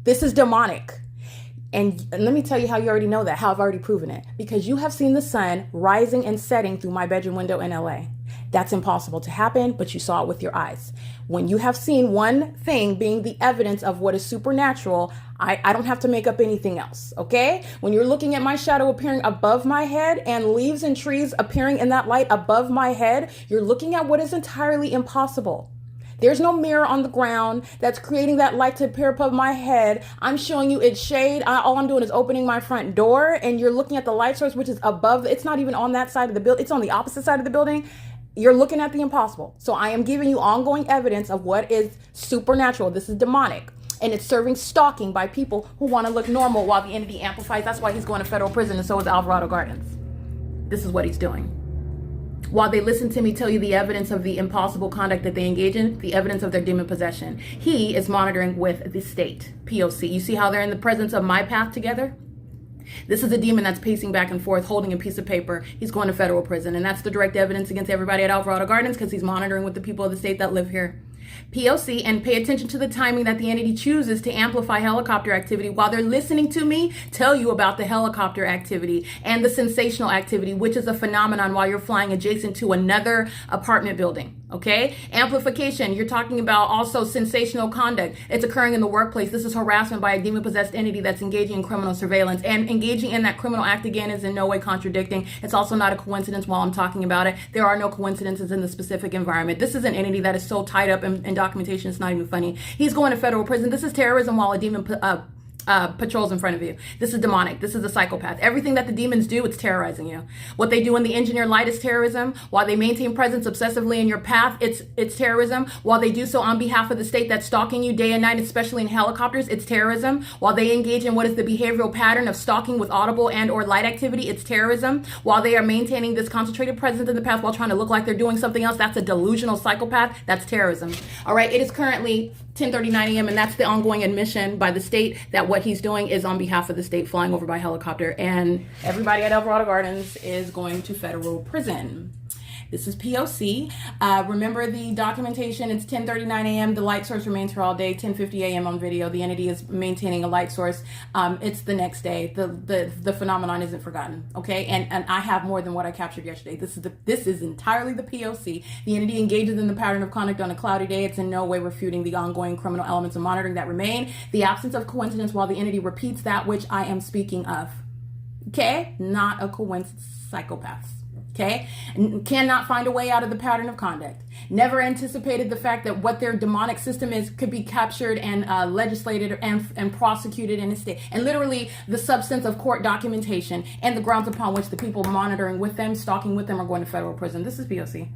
This is demonic. And let me tell you how you already know that, how I've already proven it. Because you have seen the sun rising and setting through my bedroom window in LA. That's impossible to happen, but you saw it with your eyes. When you have seen one thing being the evidence of what is supernatural, I don't have to make up anything else, okay? When you're looking at my shadow appearing above my head and leaves and trees appearing in that light above my head, you're looking at what is entirely impossible. There's no mirror on the ground that's creating that light to appear above my head. I'm showing you its shade. All I'm doing is opening my front door, and you're looking at the light source, which is above. It's not even on that side of the building. It's on the opposite side of the building. You're looking at the impossible. So I am giving you ongoing evidence of what is supernatural. This is demonic. And it's serving stalking by people who want to look normal while the entity amplifies. That's why he's going to federal prison, and so is Alvarado Gardens. This is what he's doing. While they listen to me tell you the evidence of the impossible conduct that they engage in, the evidence of their demon possession, he is monitoring with the state, P.O.C. You see how they're in the presence of my path together? This is a demon that's pacing back and forth, holding a piece of paper. He's going to federal prison, and that's the direct evidence against everybody at Alvarado Gardens because he's monitoring with the people of the state that live here. P.O.C. and pay attention to the timing that the entity chooses to amplify helicopter activity while they're listening to me tell you about the helicopter activity and the sensational activity, which is a phenomenon while you're flying adjacent to another apartment building. Okay? Amplification, you're talking about also sensational conduct. It's occurring in the workplace. This is harassment by a demon-possessed entity that's engaging in criminal surveillance. And engaging in that criminal act, again, is in no way contradicting. It's also not a coincidence while I'm talking about it. There are no coincidences in the specific environment. This is an entity that is so tied up in documentation, it's not even funny. He's going to federal prison. This is terrorism while a demon patrols in front of you. This is demonic. This is a psychopath. Everything that the demons do, it's terrorizing you. What they do in the engineer light is terrorism. While they maintain presence obsessively in your path, it's terrorism. While they do so on behalf of the state that's stalking you day and night, especially in helicopters, it's terrorism. While they engage in what is the behavioral pattern of stalking with audible and or light activity, it's terrorism. While they are maintaining this concentrated presence in the path while trying to look like they're doing something else, that's a delusional psychopath. That's terrorism. All right, it is currently 10:39 a.m. and that's the ongoing admission by the state that what he's doing is on behalf of the state, flying over by helicopter, and everybody at Alvarado Gardens is going to federal prison. This is P.O.C. Remember the documentation, it's 10:39 a.m. The light source remains here all day, 10:50 a.m. on video. The entity is maintaining a light source. It's the next day. The phenomenon isn't forgotten, okay? And I have more than what I captured yesterday. This is entirely the P.O.C. The entity engages in the pattern of conduct on a cloudy day. It's in no way refuting the ongoing criminal elements of monitoring that remain. The absence of coincidence while the entity repeats that which I am speaking of, okay? Not a coincidence, psychopaths. Okay, cannot find a way out of the pattern of conduct. Never anticipated the fact that what their demonic system is could be captured and legislated and prosecuted in a state. And literally the substance of court documentation and the grounds upon which the people monitoring with them, stalking with them, are going to federal prison. This is P.O.C.